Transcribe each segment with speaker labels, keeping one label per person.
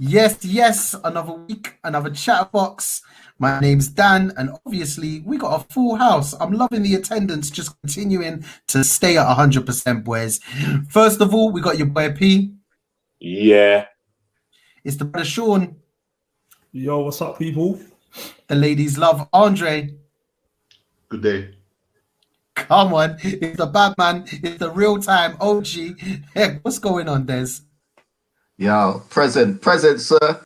Speaker 1: Yes, another week, another chatterbox. My name's Dan, and obviously we got a full house. I'm loving the attendance, just continuing to stay at 100%, boys. First of all, we got your boy P.
Speaker 2: Yeah,
Speaker 1: It's the brother Sean.
Speaker 3: Yo, what's up, people?
Speaker 1: The ladies love Andre.
Speaker 4: Good day.
Speaker 1: Come on, it's the bad man. It's the real time OG. Heck, what's going on, Des?
Speaker 5: Yeah, present, sir.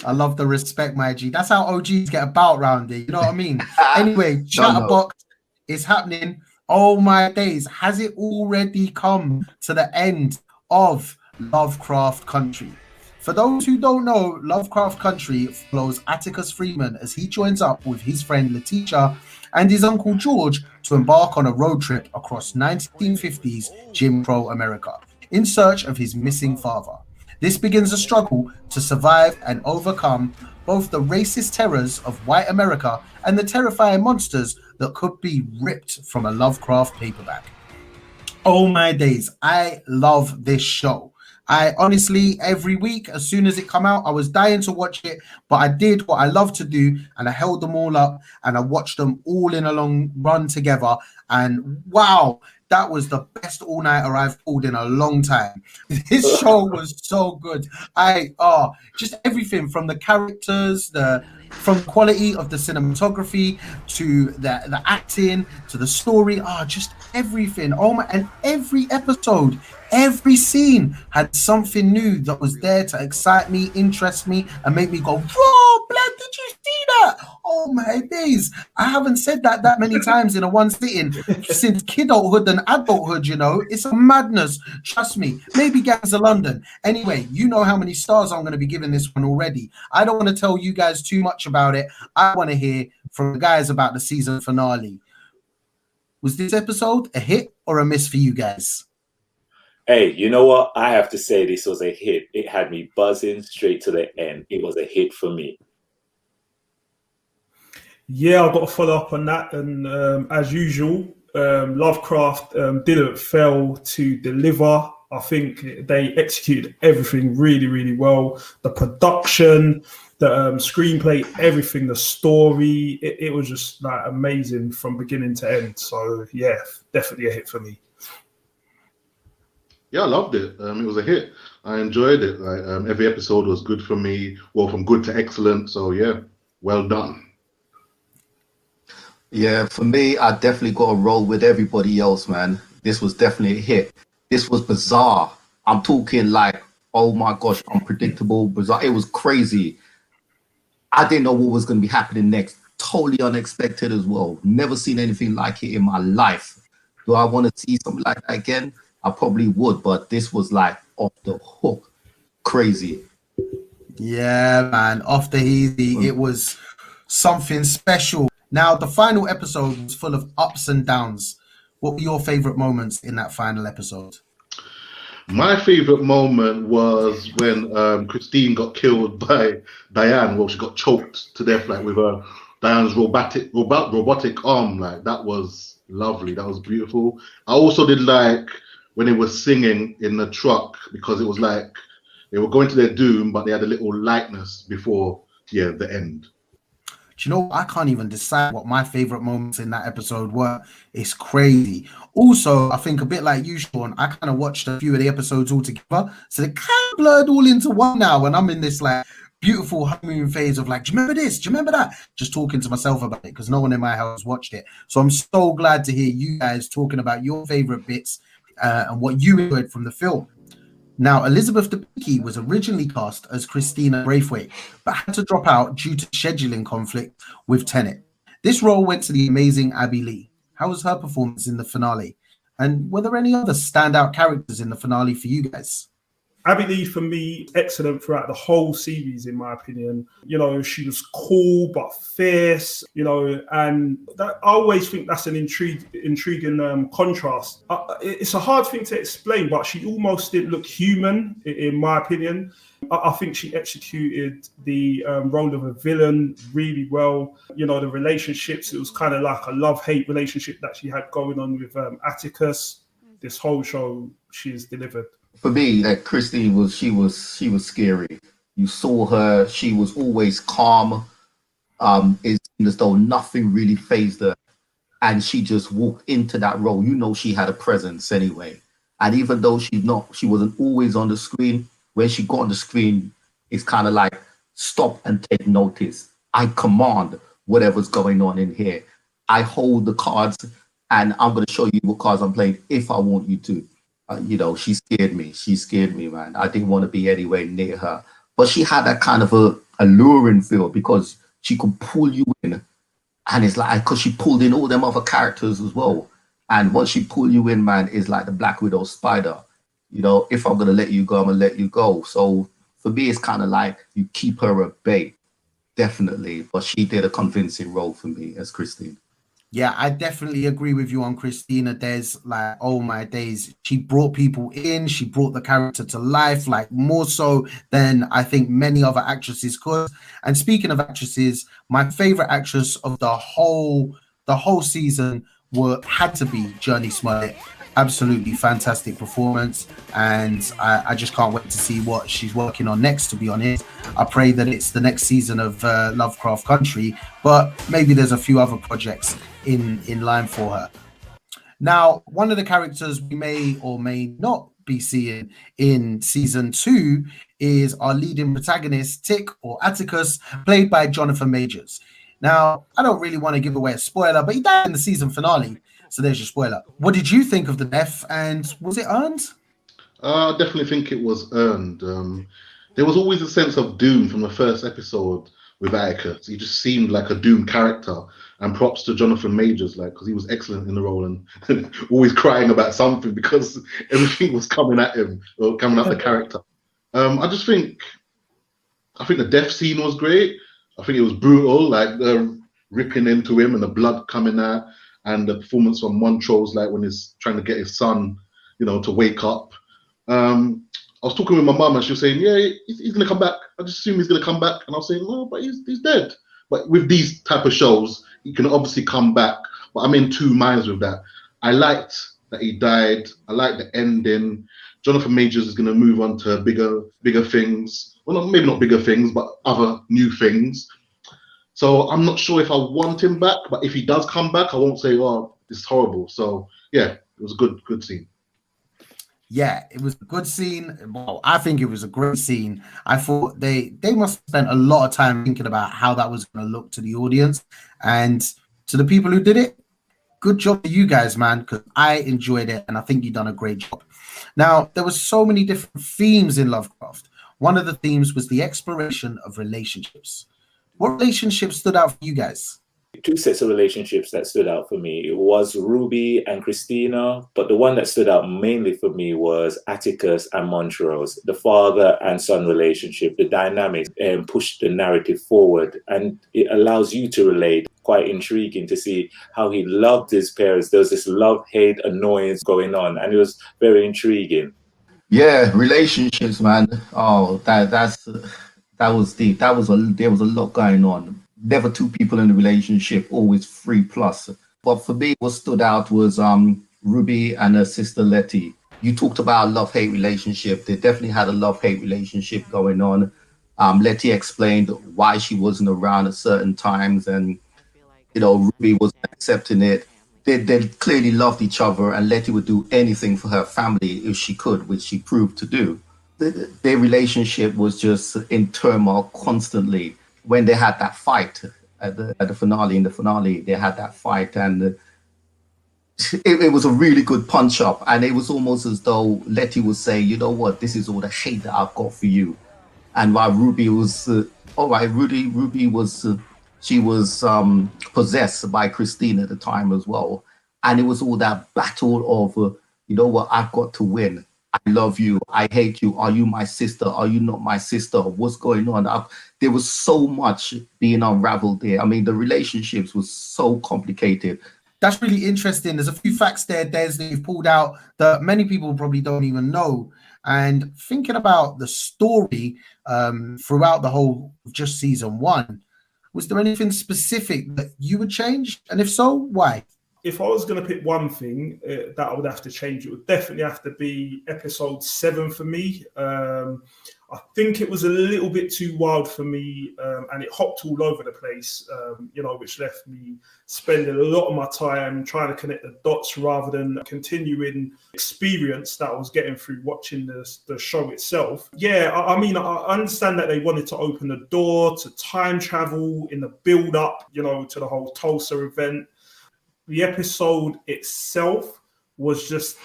Speaker 1: I love the respect, my G. That's how OGs get about round here. You know what I mean? Anyway, Chatterbox is happening. Oh my days. Has it already come to the end of Lovecraft Country? For those who don't know, Lovecraft Country follows Atticus Freeman as he joins up with his friend Letitia and his uncle George to embark on a road trip across 1950s Jim Crow America in search of his missing father. This begins a struggle to survive and overcome both the racist terrors of white America and the terrifying monsters that could be ripped from a Lovecraft paperback. Oh my days, I love this show. I honestly, every week, as soon as it come out, I was dying to watch it, but I did what I love to do, and I held them all up, and I watched them all in a long run together, and wow, that was the best all-nighter I've pulled in a long time. This show was so good. Just everything from the characters, from the quality of the cinematography to the acting to the story, just everything. Oh my! And every episode, every scene had something new that was there to excite me, interest me, and make me go, "Whoa, blood! Did you see that? Oh my days!" I haven't said that many times in a one sitting since kidulthood and adulthood. You know, it's a madness. Trust me. Maybe Gangs of London. Anyway, you know how many stars I'm going to be giving this one already. I don't want to tell you guys too much about it. I want to hear from the guys about the season finale. Was this episode a hit or a miss for you guys?
Speaker 2: hey, you know what? I have to say this was a hit. It had me buzzing straight to the end. It was a hit for me.
Speaker 3: Yeah, I've got to follow up on that. And as usual, Lovecraft didn't fail to deliver. I think they executed everything really, really well. The production, the screenplay, everything, the story, it was just like amazing from beginning to end. So yeah, definitely a hit for me.
Speaker 4: Yeah, I loved it. It was a hit. I enjoyed it. Every episode was good for me. Well, from good to excellent. So yeah, well done.
Speaker 5: Yeah, for me, I definitely got to roll with everybody else, man. This was definitely a hit. This was bizarre. I'm talking like, oh my gosh, unpredictable, bizarre. It was crazy. I didn't know what was going to be happening next. Totally unexpected as well. Never seen anything like it in my life. Do I want to see something like that again? I probably would, but this was like off the hook. Crazy.
Speaker 1: Yeah, man. Off the easy. It was something special. Now, the final episode was full of ups and downs. What were your favorite moments in that final episode?
Speaker 4: My favorite moment was when Christine got killed by Diane. Well, she got choked to death, like with Diane's robotic arm. Like that was lovely. That was beautiful. I also did like when they were singing in the truck because it was like they were going to their doom, but they had a little lightness before the end.
Speaker 1: Do you know, I can't even decide what my favorite moments in that episode were. It's crazy. Also, I think a bit like you, Sean, I kind of watched a few of the episodes all together. So they kind of blurred all into one now. And I'm in this like beautiful honeymoon phase of like, do you remember this? Do you remember that? Just talking to myself about it because no one in my house watched it. So I'm so glad to hear you guys talking about your favorite bits and what you enjoyed from the film. Now, Elizabeth Debicki was originally cast as Christina Braithwaite, but had to drop out due to scheduling conflict with Tenet. This role went to the amazing Abby Lee. How was her performance in the finale? And were there any other standout characters in the finale for you guys?
Speaker 3: Abby Lee, for me, excellent throughout the whole series, in my opinion. You know, she was cool but fierce, you know, and that, I always think that's an intriguing contrast. It's a hard thing to explain, but she almost didn't look human, in my opinion. I think she executed the role of a villain really well. You know, the relationships, it was kind of like a love-hate relationship that she had going on with Atticus. This whole show, she's delivered.
Speaker 5: For me, that Christine was scary. You saw her; she was always calm. It seemed as though nothing really phased her, and she just walked into that role. You know, she had a presence anyway. And even though she wasn't always on the screen. When she got on the screen, it's kind of like stop and take notice. I command whatever's going on in here. I hold the cards, and I'm going to show you what cards I'm playing if I want you to. You know, she scared me. She scared me, man. I didn't want to be anywhere near her. But she had that kind of a alluring feel because she could pull you in. And it's like, because she pulled in all them other characters as well. And once she pull you in, man, it's like the Black Widow spider. You know, if I'm going to let you go, I'm going to let you go. So for me, it's kind of like you keep her at bay, definitely. But she did a convincing role for me as Christine.
Speaker 1: Yeah, I definitely agree with you on Christina. There's like, oh my days, she brought people in, she brought the character to life, like more so than I think many other actresses could. And speaking of actresses, my favorite actress of the whole season had to be Journey Smollett. Absolutely fantastic performance, and I just can't wait to see what she's working on next. To be honest, I pray that it's the next season of Lovecraft Country, but maybe there's a few other projects in line for her. Now, one of the characters we may or may not be seeing in season 2 is our leading protagonist, Tick or Atticus, played by Jonathan Majors. Now, I don't really want to give away a spoiler, but he died in the season finale. So there's your spoiler. What did you think of the death, and was it earned?
Speaker 4: I definitely think it was earned. There was always a sense of doom from the first episode with Atticus. He just seemed like a doomed character. And props to Jonathan Majors, like, because he was excellent in the role and always crying about something because everything was coming at him or coming at the character. I think the death scene was great. I think it was brutal, like ripping into him and the blood coming out, and the performance from Montrose, like when he's trying to get his son, to wake up. I was talking with my mum and she was saying, yeah, he's going to come back. I just assume he's going to come back. And I was saying, no, but he's dead. But with these type of shows, he can obviously come back. But I'm in two minds with that. I liked that he died. I liked the ending. Jonathan Majors is going to move on to bigger things. Well, maybe not bigger things, but other new things. So I'm not sure if I want him back. But if he does come back, I won't say, oh, it's horrible. So, yeah, it was a good scene.
Speaker 1: Yeah, it was a good scene. Well, I think it was a great scene. I thought they must have spent a lot of time thinking about how that was going to look to the audience. And to the people who did it, good job to you guys, man, because I enjoyed it and I think you've done a great job. Now, there were so many different themes in Lovecraft. One of the themes was the exploration of relationships. What relationships stood out for you guys?
Speaker 2: Two sets of relationships that stood out for me. It was Ruby and Christina, but the one that stood out mainly for me was Atticus and Montrose, the father and son relationship. The dynamics pushed the narrative forward, and it allows you to relate. Quite intriguing to see how he loved his parents. There was this love-hate annoyance going on, and it was very intriguing.
Speaker 5: Yeah, relationships, man. Oh, that was deep. There was a lot going on. Never two people in a relationship, always 3+. But for me, what stood out was Ruby and her sister Letty. You talked about a love-hate relationship. They definitely had a love-hate relationship going on. Letty explained why she wasn't around at certain times, and Ruby wasn't accepting it. They clearly loved each other, and Letty would do anything for her family if she could, which she proved to do. Their relationship was just in turmoil constantly. When they had that fight at the finale, they had that fight, and it was a really good punch up. And it was almost as though Letty was saying, you know what, this is all the hate that I've got for you. And while Ruby was, all right, Ruby was, she was possessed by Christine at the time as well. And it was all that battle of, you know what, I've got to win. I love you. I hate you. Are you my sister? Are you not my sister? What's going on? There was so much being unraveled there. I mean, the relationships was so complicated.
Speaker 1: That's really interesting. There's a few facts there, Des, that you've pulled out that many people probably don't even know. And thinking about the story throughout the whole of just season 1, was there anything specific that you would change? And if so, why?
Speaker 3: If I was going to pick one thing that I would have to change, it would definitely have to be episode 7 for me. I I think it was a little bit too wild for me, and it hopped all over the place, which left me spending a lot of my time trying to connect the dots rather than continuing experience that I was getting through watching the show itself. Yeah, I mean, I understand that they wanted to open the door to time travel in the build-up, to the whole Tulsa event. The episode itself was just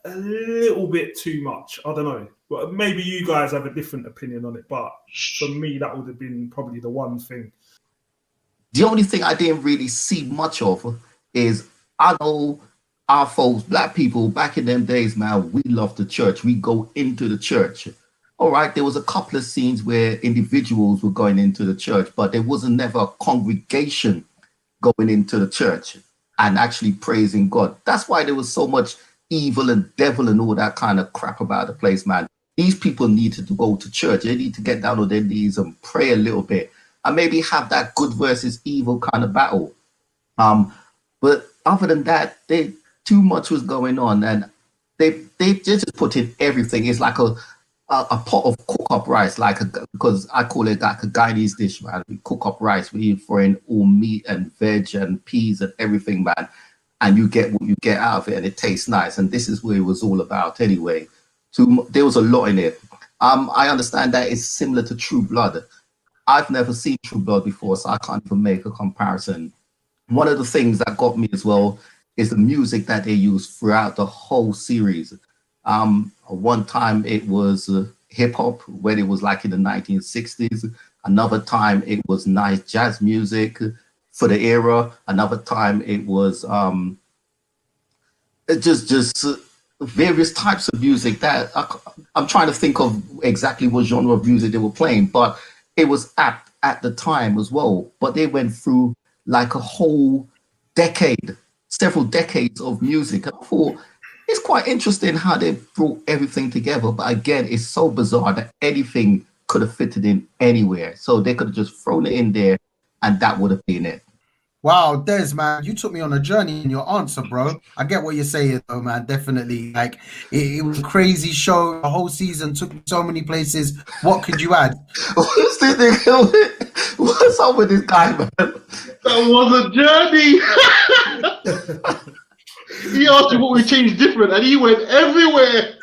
Speaker 3: a little bit too much. I don't know. But maybe you guys have a different opinion on it. But for me, that would have been probably the one thing.
Speaker 5: The only thing I didn't really see much of is, I know our folks, black people, back in them days, man, we love the church. We go into the church. All right, there was a couple of scenes where individuals were going into the church, but there wasn't never a congregation going into the church and actually praising God. That's why there was so much evil and devil and all that kind of crap about the place, man. These people needed to go to church. They need to get down on their knees and pray a little bit and maybe have that good versus evil kind of battle. But other than that, too much was going on, and they just put in everything. It's like a pot of cook up rice, because I call it like a Guyanese dish, man. We cook up rice, we throw in all meat and veg and peas and everything, man. And you get what you get out of it, and it tastes nice. And this is what it was all about anyway. So there was a lot in it. I understand that it's similar to True Blood. I've never seen True Blood before, so I can't even make a comparison. One of the things that got me as well is the music that they used throughout the whole series. One time it was hip hop, when it was like in the 1960s. Another time it was nice jazz music for the era. Another time it was just various types of music that I'm trying to think of exactly what genre of music they were playing, but it was at the time as well. But they went through like a whole decade, several decades of music. And I thought it's quite interesting how they brought everything together. But again, it's so bizarre that anything could have fitted in anywhere. So they could have just thrown it in there and that would have been it.
Speaker 1: Wow, Des, man, you took me on a journey in your answer, bro. I get what you're saying, though, man. Definitely. Like, it was a crazy show. The whole season took me so many places. What could you add?
Speaker 5: What's up with this guy, man?
Speaker 4: That was a journey. He asked you what we changed different, and he went everywhere.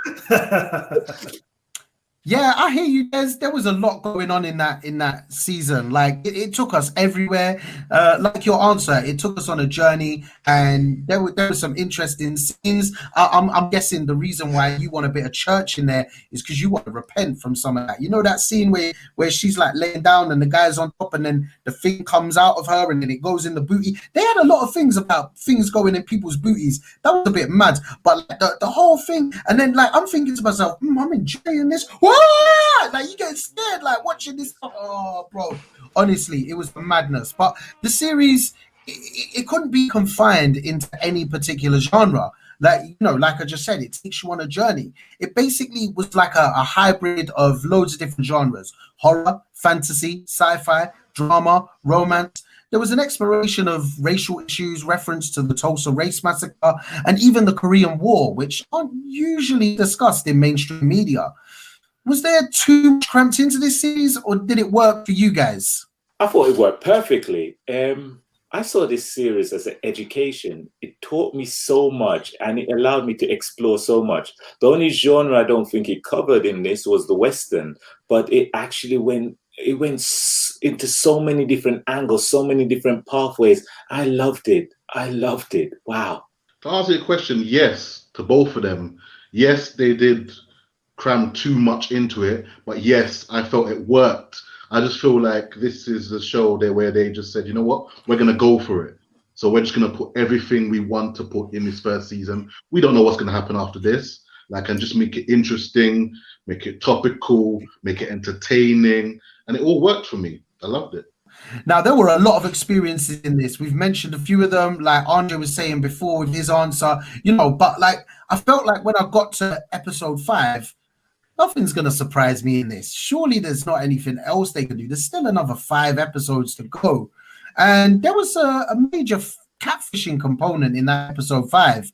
Speaker 1: Yeah, I hear you. There was a lot going on in that season. Like it took us everywhere. Like your answer, it took us on a journey, and there were some interesting scenes. I'm guessing the reason why you want a bit of church in there is because you want to repent from some of that. You know that scene where she's like laying down and the guy's on top, and then the thing comes out of her, and then it goes in the booty. They had a lot of things about things going in people's booties. That was a bit mad, but like, the whole thing. And then like I'm thinking to myself, I'm enjoying this. What? Like you get scared like watching this. Oh, bro, honestly, it was madness. But the series, it couldn't be confined into any particular genre. Like, you know, like I just said, it takes you on a journey. It basically was like a hybrid of loads of different genres: horror, fantasy, sci-fi, drama, romance. There was an exploration of racial issues, reference to the Tulsa Race Massacre, and even the Korean War, which aren't usually discussed in mainstream media. Was there too much cramped into this series, or did it work for you guys?
Speaker 2: I thought it worked perfectly. I saw this series as an education. It taught me so much, and it allowed me to explore so much. The only genre I don't think it covered in this was the Western, but it actually went into so many different angles, so many different pathways. I loved it. Wow.
Speaker 4: To answer your question, yes, to both of them. Yes, they did cram too much into it, but yes, I felt it worked. I just feel like this is a show where they just said, you know what, we're going to go for it. So we're just going to put everything we want to put in this first season. We don't know what's going to happen after this. Like, and just make it interesting, make it topical, make it entertaining. And it all worked for me. I loved it.
Speaker 1: Now, there were a lot of experiences in this. We've mentioned a few of them, like Andre was saying before with his answer, you know, but like, I felt like when I got to episode 5, nothing's going to surprise me in this. Surely there's not anything else they can do. There's still another 5 episodes to go. And there was a major catfishing component in that episode 5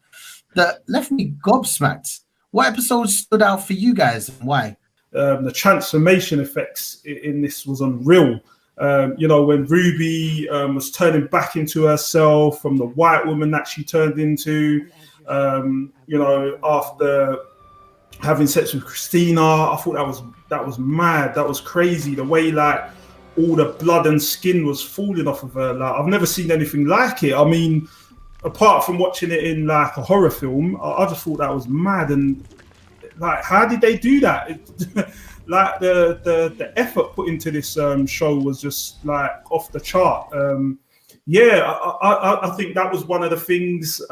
Speaker 1: that left me gobsmacked. What episodes stood out for you guys and why?
Speaker 3: The transformation effects in this was unreal. When Ruby was turning back into herself from the white woman that she turned into, after having sex with Christina, I thought that was mad. That was crazy. The way like all the blood and skin was falling off of her. Like I've never seen anything like it. I mean, apart from watching it in like a horror film, I just thought that was mad. And like, how did they do that? Like the effort put into this show was just like off the chart. I think that was one of the things.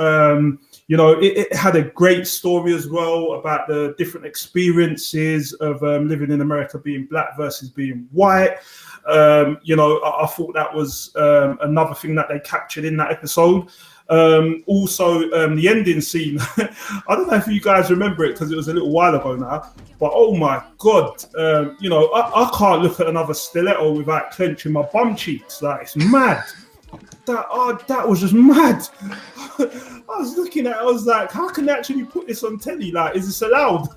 Speaker 3: It had a great story as well about the different experiences of living in America, being black versus being white. I thought that was another thing that they captured in that episode. The ending scene, I don't know if you guys remember it because it was a little while ago now, but oh my God, I can't look at another stiletto without clenching my bum cheeks. Like, it's mad. That was just mad. I was looking at it, I was like, how can they actually put this on telly? Like, is this allowed?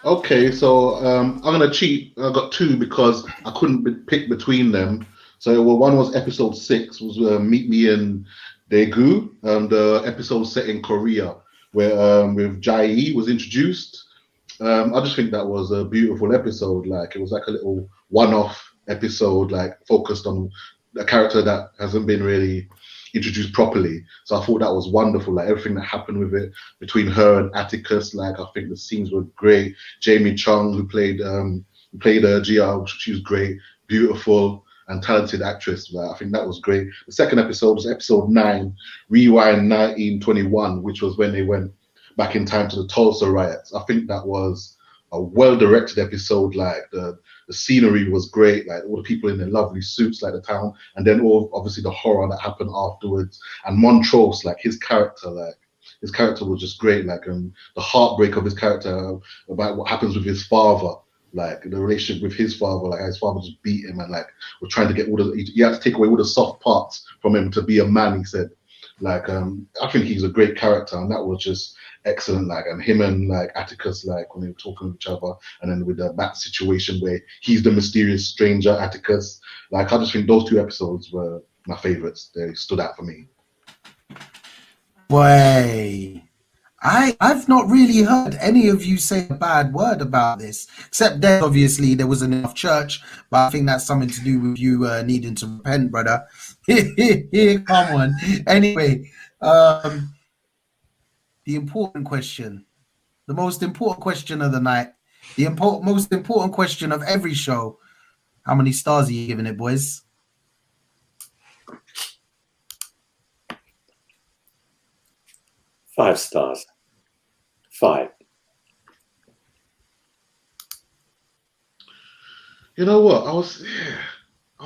Speaker 4: Okay, so I'm gonna cheat. I got two because I couldn't pick between them. So one was episode 6, was Meet Me in Daegu, the episode set in Korea, where with Jai was introduced. I just think that was a beautiful episode. Like, it was like a little one-off episode, like focused on a character that hasn't been really introduced properly. So I thought that was wonderful. Like everything that happened with it between her and Atticus. Like, I think the scenes were great. Jamie Chung, who played Gia, she was great, beautiful and talented actress. Like, I think that was great. The second episode was episode 9, Rewind 1921, which was when they went back in time to the Tulsa riots. I think that was a well-directed episode. Like the scenery was great, like all the people in their lovely suits, like the town, and then obviously the horror that happened afterwards. And Montrose, like his character was just great. Like the heartbreak of his character about what happens with his father, like the relationship with his father, like his father just beat him and like was trying to get he had to take away all the soft parts from him to be a man, he said. Like I think he's a great character, and that was just excellent. Like, and him and like Atticus, like when they were talking with each other, and then with the bat situation where he's the mysterious stranger, Atticus. Like, I just think those 2 episodes were my favorites. They stood out for me.
Speaker 1: Boy, I've not really heard any of you say a bad word about this, except then obviously there wasn't enough church, but I think that's something to do with you needing to repent, brother. Come on. Anyway, the important question, the most important question of the night, the most important question of every show. How many stars are you giving it, boys?
Speaker 2: Five stars. 5.
Speaker 4: You know what? I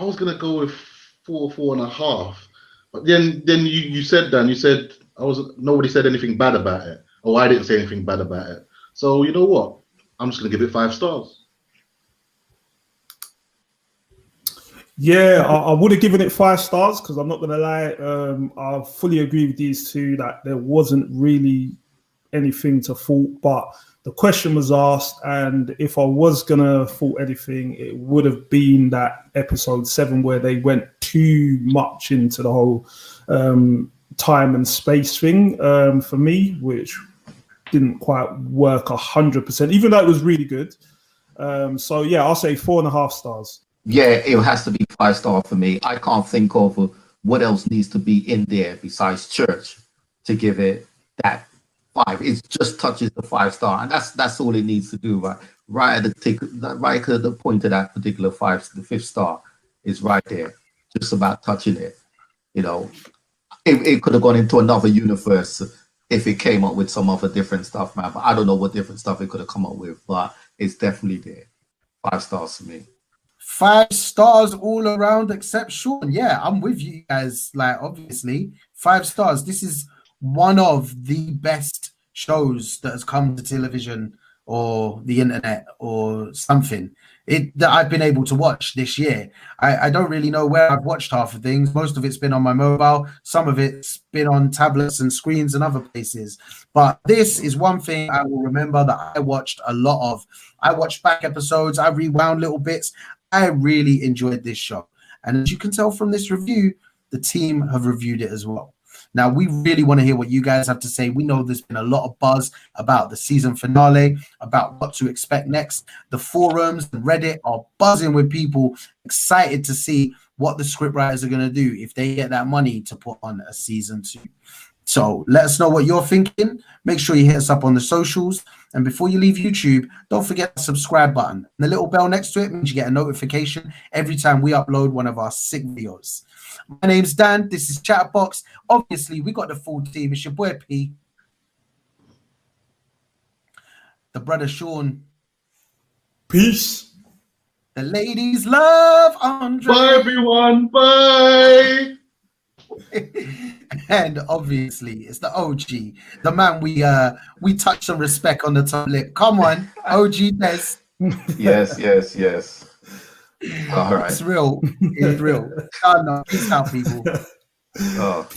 Speaker 4: was gonna go with 4.5, but then you said, Dan, you said nobody said anything bad about it. Oh, I didn't say anything bad about it. So you know what? I'm just gonna give it 5 stars.
Speaker 3: Yeah, I would have given it 5 stars because I'm not gonna lie. I fully agree with these two that there wasn't really anything to fault, but the question was asked, and if I was gonna fault anything, it would have been that episode 7 where they went too much into the whole time and space thing for me, which didn't quite work 100%, even though it was really good. So yeah, I'll say 4.5 stars.
Speaker 5: Yeah, it has to be 5 star for me. I can't think of what else needs to be in there besides church to give it that 5. It just touches the 5 star, and that's all it needs to do. Right at the point of that particular 5, the 5th star is right there, just about touching it. You know, it could have gone into another universe if it came up with some other different stuff, man. But I don't know what different stuff it could have come up with, but it's definitely there. 5 stars for me.
Speaker 1: 5 stars all around except Sean. Yeah, I'm with you guys. Like, obviously, 5 stars. This is one of the best shows that has come to television or the internet or something that I've been able to watch this year. I don't really know where I've watched half of things. Most of it's been on my mobile. Some of it's been on tablets and screens and other places. But this is one thing I will remember that I watched a lot of. I watched back episodes. I rewound little bits. I really enjoyed this show. And as you can tell from this review, the team have reviewed it as well. Now, we really want to hear what you guys have to say. We know there's been a lot of buzz about the season finale, about what to expect next. The forums and Reddit are buzzing with people excited to see what the scriptwriters are going to do if they get that money to put on a season 2. So let us know what you're thinking. Make sure you hit us up on the socials. And before you leave YouTube, don't forget the subscribe button. And the little bell next to it means you get a notification every time we upload one of our sick videos. My name's Dan. This is Chatterbox. Obviously, we got the full team. It's your boy P. The brother Sean.
Speaker 3: Peace.
Speaker 1: The ladies love Andre.
Speaker 4: Bye, everyone. Bye.
Speaker 1: And obviously, it's the OG, the man we touch some respect on the top lip. Come on, OG Des.
Speaker 5: Yes. All right.
Speaker 1: It's real. It's real. Oh, no. Peace out, people.
Speaker 5: Oh.